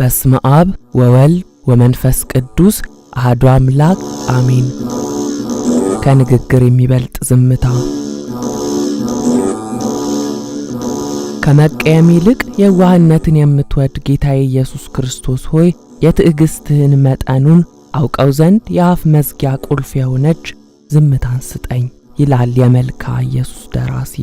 በስመ አብ ወወልድ ወመንፈስ ቅዱስ አሐዱ አምላክ አሜን። ከንግግር የሚበልጥ ዝምታ። ከመቀየም ይልቅ የዋህነትን የምትወድ ጌታዬ ኢየሱስ ክርስቶስ ሆይ የትዕግስትህን መጠኑን አውቀው ዘንድ የአፍ መዝጊያ ቁልፍ የሆነች ዝምታን ስጠኝ ይላል የመልክዓ ኢየሱስ ደራሲ።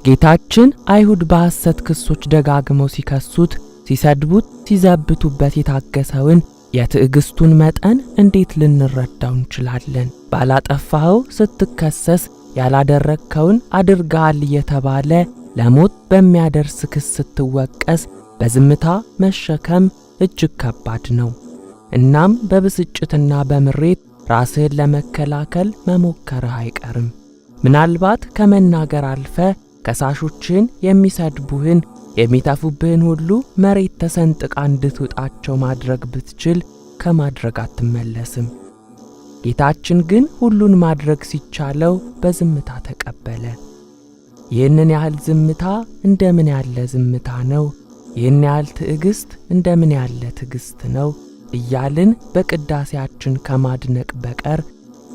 ጌታችን አይሁድ በሐሰት ክሶች ደጋግመው ሲከሱት፣ ሲሰድቡት፣ ሲዘብቱበት የታገሰውን የትዕግስቱን መጠን እንዴት ልንረዳው እንችላለን? ባላጠፋኸው ስትከሰስ ያላደረግከውን አድርገሃል እየተባለ ለሞት በሚያደርስ ክስ ስትወቀስ በዝምታ መሸከም እጅግ ከባድ ነው። እናም በብስጭትና በምሬት ራስህን ለመከላከል መሞከርህ አይቀርም። ምናልባት ከመናገር አልፈ ከሳሾችን የሚሰድቡህን የሚተፉብህን ሁሉ መሬት ተሰንጥቃ እንድትውጣቸው ማድረግ ብትችል ከማድረግ አትመለስም። ጌታችን ግን ሁሉን ማድረግ ሲቻለው በዝምታ ተቀበለ። ይህንን ያህል ዝምታ እንደምን ያለ ዝምታ ነው? ይህን ያህል ትዕግስት እንደምን ያለ ትዕግስት ነው? እያልን በቅዳሴያችን ከማድነቅ በቀር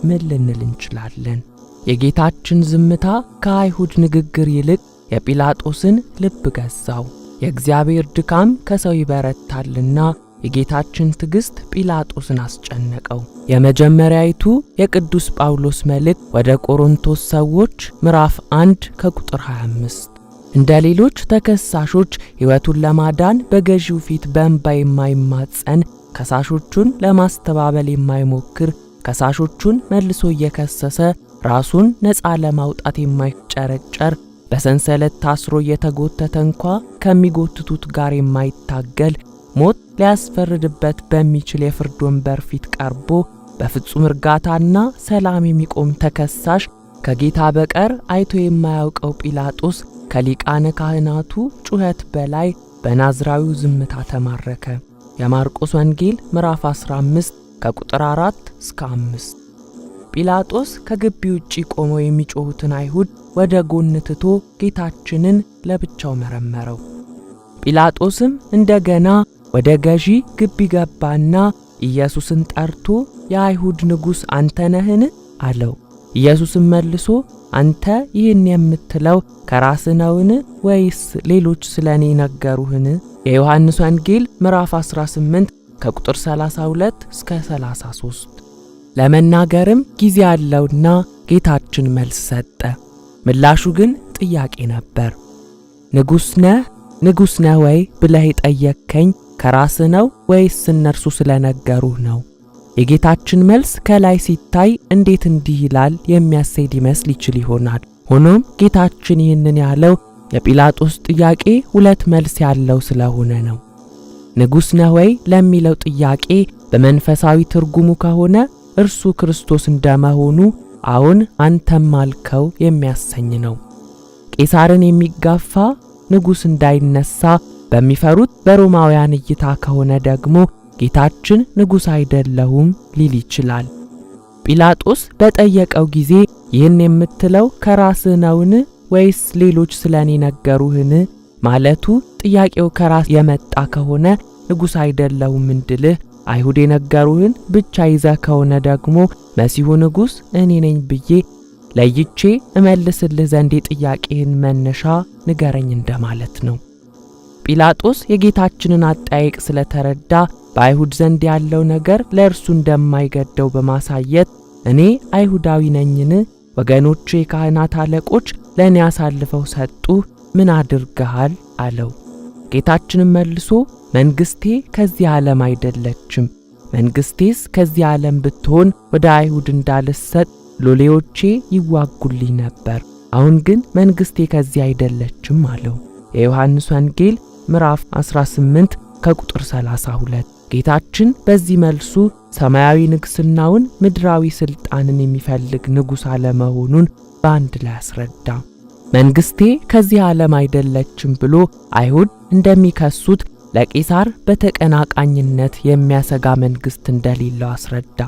ምን ልንል እንችላለን? የጌታችን ዝምታ ከአይሁድ ንግግር ይልቅ የጲላጦስን ልብ ገዛው። የእግዚአብሔር ድካም ከሰው ይበረታልና የጌታችን ትዕግስት ጲላጦስን አስጨነቀው። የመጀመሪያይቱ የቅዱስ ጳውሎስ መልእክት ወደ ቆሮንቶስ ሰዎች ምዕራፍ 1 ከቁጥር 25 እንደ ሌሎች ተከሳሾች ሕይወቱን ለማዳን በገዢው ፊት በእንባ የማይማጸን፣ ከሳሾቹን ለማስተባበል የማይሞክር፣ ከሳሾቹን መልሶ እየከሰሰ ራሱን ነፃ ለማውጣት የማይጨረጨር፣ በሰንሰለት ታስሮ እየተጎተተ እንኳ ከሚጎትቱት ጋር የማይታገል፣ ሞት ሊያስፈርድበት በሚችል የፍርድ ወንበር ፊት ቀርቦ በፍጹም እርጋታና ሰላም የሚቆም ተከሳሽ ከጌታ በቀር አይቶ የማያውቀው ጲላጦስ ከሊቃነ ካህናቱ ጩኸት በላይ በናዝራዊው ዝምታ ተማረከ። የማርቆስ ወንጌል ምዕራፍ 15 ከቁጥር 4 እስከ 5። ጲላጦስ ከግቢ ውጪ ቆመው የሚጮሁትን አይሁድ ወደ ጎን ትቶ ጌታችንን ለብቻው መረመረው። ጲላጦስም እንደገና ወደ ገዢ ግቢ ገባና ኢየሱስን ጠርቶ የአይሁድ ንጉሥ አንተ ነህን? አለው። ኢየሱስም መልሶ አንተ ይህን የምትለው ከራስህ ነውን? ወይስ ሌሎች ስለኔ ነገሩህን? የዮሐንስ ወንጌል ምዕራፍ 18 ከቁጥር 32 እስከ 33። ለመናገርም ጊዜ አለውና ጌታችን መልስ ሰጠ። ምላሹ ግን ጥያቄ ነበር። ንጉሥ ነህ ወይ ብለህ ጠየቅከኝ ከራስህ ነው ወይስ እነርሱ ስለነገሩህ ነው? የጌታችን መልስ ከላይ ሲታይ እንዴት እንዲህ ይላል የሚያሰኝ ሊመስል ይችል ይሆናል። ሆኖም ጌታችን ይህንን ያለው የጲላጦስ ጥያቄ ሁለት መልስ ያለው ስለሆነ ነው። ንጉሥ ነህ ወይ ለሚለው ጥያቄ በመንፈሳዊ ትርጉሙ ከሆነ እርሱ ክርስቶስ እንደመሆኑ አሁን አንተም አልከው የሚያሰኝ ነው። ቄሳርን የሚጋፋ ንጉሥ እንዳይነሳ በሚፈሩት በሮማውያን እይታ ከሆነ ደግሞ ጌታችን ንጉሥ አይደለሁም ሊል ይችላል። ጲላጦስ በጠየቀው ጊዜ ይህን የምትለው ከራስህ ነውን ወይስ ሌሎች ስለኔ ነገሩህን ማለቱ ጥያቄው ከራስ የመጣ ከሆነ ንጉሥ አይደለሁም እንድልህ አይሁድ የነገሩህን ብቻ ይዘህ ከሆነ ደግሞ መሲሁ ንጉሥ እኔ ነኝ ብዬ ለይቼ እመልስልህ ዘንድ የጥያቄህን መነሻ ንገረኝ እንደማለት ነው። ጲላጦስ የጌታችንን አጠያየቅ ስለተረዳ በአይሁድ ዘንድ ያለው ነገር ለእርሱ እንደማይገደው በማሳየት እኔ አይሁዳዊ ነኝን? ወገኖቼ የካህናት አለቆች ለእኔ አሳልፈው ሰጡ፣ ምን አድርገሃል? አለው። ጌታችንም መልሶ መንግሥቴ ከዚህ ዓለም አይደለችም። መንግሥቴስ ከዚህ ዓለም ብትሆን ወደ አይሁድ እንዳልሰጥ ሎሌዎቼ ይዋጉልኝ ነበር። አሁን ግን መንግሥቴ ከዚህ አይደለችም አለው። የዮሐንስ ወንጌል ምዕራፍ 18 ከቁጥር 32። ጌታችን በዚህ መልሱ ሰማያዊ ንግሥናውን ምድራዊ ሥልጣንን የሚፈልግ ንጉሥ አለመሆኑን በአንድ ላይ አስረዳ። መንግሥቴ ከዚህ ዓለም አይደለችም ብሎ አይሁድ እንደሚከሱት ለቄሳር በተቀናቃኝነት የሚያሰጋ መንግሥት እንደሌለው አስረዳ።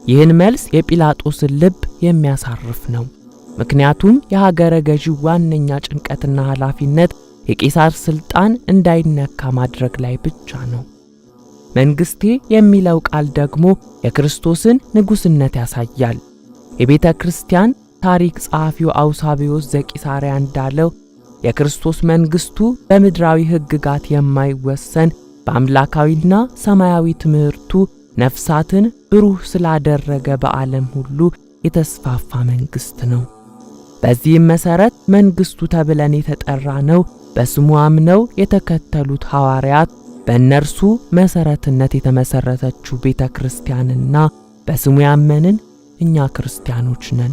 ይህን መልስ የጲላጦስን ልብ የሚያሳርፍ ነው። ምክንያቱም የሀገረ ገዢው ዋነኛ ጭንቀትና ኃላፊነት የቄሳር ሥልጣን እንዳይነካ ማድረግ ላይ ብቻ ነው። መንግስቴ የሚለው ቃል ደግሞ የክርስቶስን ንጉስነት ያሳያል። የቤተ ክርስቲያን ታሪክ ጸሐፊው አውሳብዮስ ዘቂሳርያ እንዳለው የክርስቶስ መንግስቱ በምድራዊ ሕግጋት የማይወሰን በአምላካዊና ሰማያዊ ትምህርቱ ነፍሳትን ብሩህ ስላደረገ በዓለም ሁሉ የተስፋፋ መንግስት ነው። በዚህም መሰረት መንግስቱ ተብለን የተጠራ ነው። በስሙ አምነው የተከተሉት ሐዋርያት በእነርሱ መሰረትነት የተመሰረተችው ቤተ ክርስቲያንና በስሙ ያመንን እኛ ክርስቲያኖች ነን።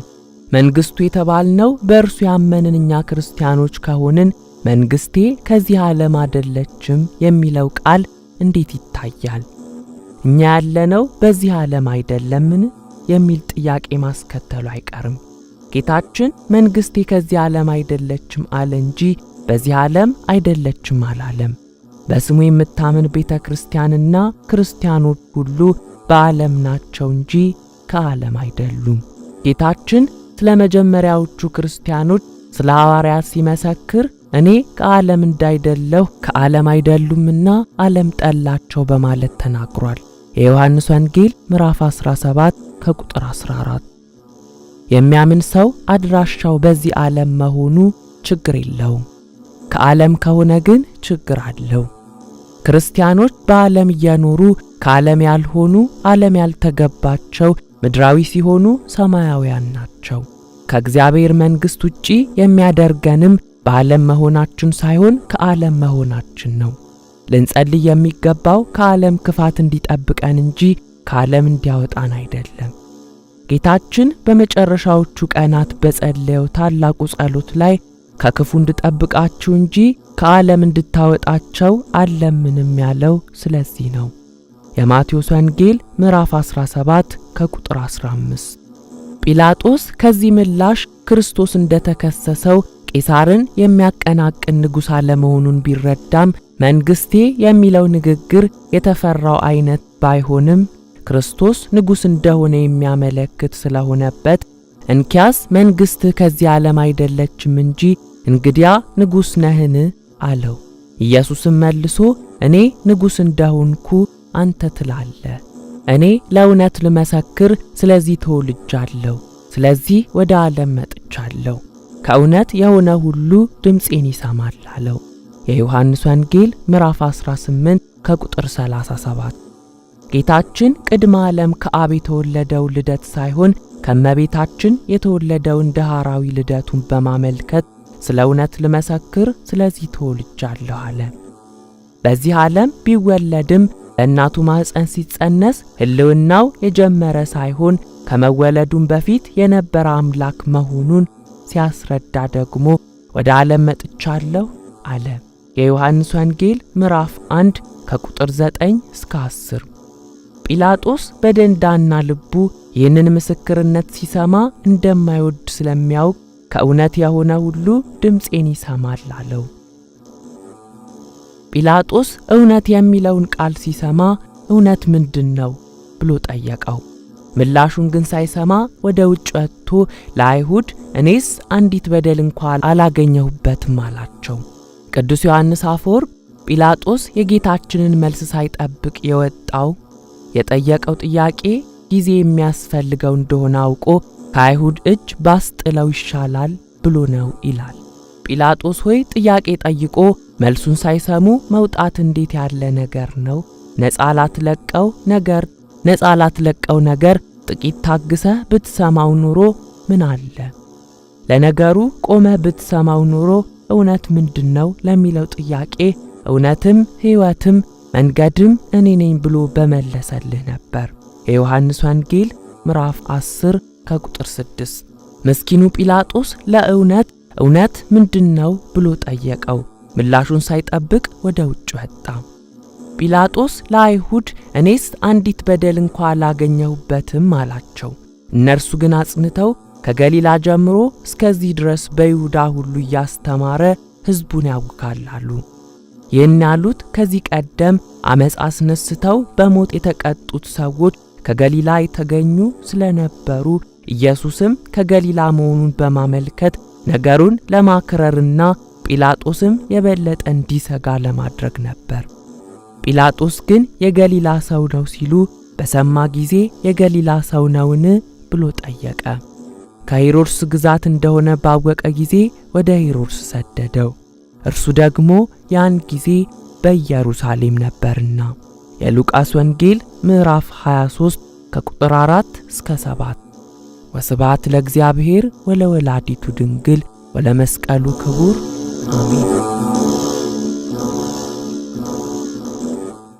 መንግስቱ የተባልነው በእርሱ ያመንን እኛ ክርስቲያኖች ከሆንን መንግስቴ ከዚህ ዓለም አይደለችም የሚለው ቃል እንዴት ይታያል? እኛ ያለነው በዚህ ዓለም አይደለምን የሚል ጥያቄ ማስከተሉ አይቀርም። ጌታችን መንግስቴ ከዚህ ዓለም አይደለችም አለ እንጂ በዚህ ዓለም አይደለችም አላለም። በስሙ የምታምን ቤተ ክርስቲያንና ክርስቲያኖች ሁሉ በዓለም ናቸው እንጂ ከዓለም አይደሉም። ጌታችን ስለ መጀመሪያዎቹ ክርስቲያኖች ስለ ሐዋርያት ሲመሰክር እኔ ከዓለም እንዳይደለሁ ከዓለም አይደሉምና ዓለም ጠላቸው በማለት ተናግሯል። የዮሐንስ ወንጌል ምዕራፍ 17 ከቁጥር 14። የሚያምን ሰው አድራሻው በዚህ ዓለም መሆኑ ችግር የለውም። ከዓለም ከሆነ ግን ችግር አለው። ክርስቲያኖች በዓለም እየኖሩ ከዓለም ያልሆኑ ዓለም ያልተገባቸው ምድራዊ ሲሆኑ ሰማያውያን ናቸው። ከእግዚአብሔር መንግሥት ውጪ የሚያደርገንም በዓለም መሆናችን ሳይሆን ከዓለም መሆናችን ነው። ልንጸልይ የሚገባው ከዓለም ክፋት እንዲጠብቀን እንጂ ከዓለም እንዲያወጣን አይደለም። ጌታችን በመጨረሻዎቹ ቀናት በጸለየው ታላቁ ጸሎት ላይ ከክፉ እንድጠብቃችሁ እንጂ ከዓለም እንድታወጣቸው አለምንም ያለው ስለዚህ ነው። የማቴዎስ ወንጌል ምዕራፍ 17 ከቁጥር 15። ጲላጦስ ከዚህ ምላሽ ክርስቶስ እንደተከሰሰው ቄሳርን የሚያቀናቅን ንጉሥ አለመሆኑን ቢረዳም መንግስቴ የሚለው ንግግር የተፈራው አይነት ባይሆንም ክርስቶስ ንጉሥ እንደሆነ የሚያመለክት ስለሆነበት እንኪያስ መንግስትህ ከዚህ ዓለም አይደለችም እንጂ እንግዲያ ንጉሥ ነህን አለው። ኢየሱስም መልሶ እኔ ንጉሥ እንደሆንኩ አንተ ትላለህ። እኔ ለእውነት ልመሰክር ስለዚህ ተወልጃለሁ፣ ስለዚህ ወደ ዓለም መጥቻለሁ። ከእውነት የሆነ ሁሉ ድምፄን ይሰማል አለው። የዮሐንስ ወንጌል ምዕራፍ 18 ከቁጥር 37። ጌታችን ቅድመ ዓለም ከአብ የተወለደው ልደት ሳይሆን ከመቤታችን የተወለደውን ዳህራዊ ልደቱን በማመልከት ስለ እውነት ልመሰክር ስለዚህ ተወልጃለሁ አለ። በዚህ ዓለም ቢወለድም በእናቱ ማኅፀን ሲጸነስ ሕልውናው የጀመረ ሳይሆን ከመወለዱም በፊት የነበረ አምላክ መሆኑን ሲያስረዳ ደግሞ ወደ ዓለም መጥቻለሁ አለ። የዮሐንስ ወንጌል ምዕራፍ 1 ከቁጥር 9 እስከ 10። ጲላጦስ በደንዳና ልቡ ይህንን ምስክርነት ሲሰማ እንደማይወድ ስለሚያውቅ ከእውነት የሆነ ሁሉ ድምፄን ይሰማል አለው። ጲላጦስ እውነት የሚለውን ቃል ሲሰማ እውነት ምንድነው ብሎ ጠየቀው። ምላሹን ግን ሳይሰማ ወደ ውጭ ወጥቶ ለአይሁድ እኔስ አንዲት በደል እንኳን አላገኘሁበትም አላቸው። ቅዱስ ዮሐንስ አፈወርቅ ጲላጦስ የጌታችንን መልስ ሳይጠብቅ የጠየቀው ጥያቄ ጊዜ የሚያስፈልገው እንደሆነ አውቆ ከአይሁድ እጅ ባስጥለው ይሻላል ብሎ ነው ይላል። ጲላጦስ ሆይ ጥያቄ ጠይቆ መልሱን ሳይሰሙ መውጣት እንዴት ያለ ነገር ነው? ነፃ ላትለቀው ነገር ጥቂት ታግሰህ ብትሰማው ኑሮ ምን አለ? ለነገሩ ቆመህ ብትሰማው ኑሮ እውነት ምንድነው ለሚለው ጥያቄ እውነትም ሕይወትም መንገድም እኔ ነኝ ብሎ በመለሰልህ ነበር። የዮሐንስ ወንጌል ምዕራፍ 10 ከቁጥር 6። ምስኪኑ ጲላጦስ እውነት ምንድነው ብሎ ጠየቀው። ምላሹን ሳይጠብቅ ወደ ውጭ ወጣ። ጲላጦስ ለአይሁድ እኔስ አንዲት በደል እንኳን አላገኘሁበትም አላቸው። እነርሱ ግን አጽንተው ከገሊላ ጀምሮ እስከዚህ ድረስ በይሁዳ ሁሉ እያስተማረ ሕዝቡን ያውካላሉ። ይህን ያሉት ከዚህ ቀደም አመጽ አስነስተው በሞት የተቀጡት ሰዎች ከገሊላ የተገኙ ስለነበሩ ኢየሱስም ከገሊላ መሆኑን በማመልከት ነገሩን ለማክረርና ጲላጦስም የበለጠ እንዲሰጋ ለማድረግ ነበር። ጲላጦስ ግን የገሊላ ሰው ነው ሲሉ በሰማ ጊዜ የገሊላ ሰው ነውን ብሎ ጠየቀ። ከሄሮድስ ግዛት እንደሆነ ባወቀ ጊዜ ወደ ሄሮድስ ሰደደው። እርሱ ደግሞ ያን ጊዜ በኢየሩሳሌም ነበርና። የሉቃስ ወንጌል ምዕራፍ 23 ከቁጥር 4 እስከ 7። ወስብሐት ለእግዚአብሔር ወለወላዲቱ ድንግል ወለመስቀሉ ክቡር አሜን።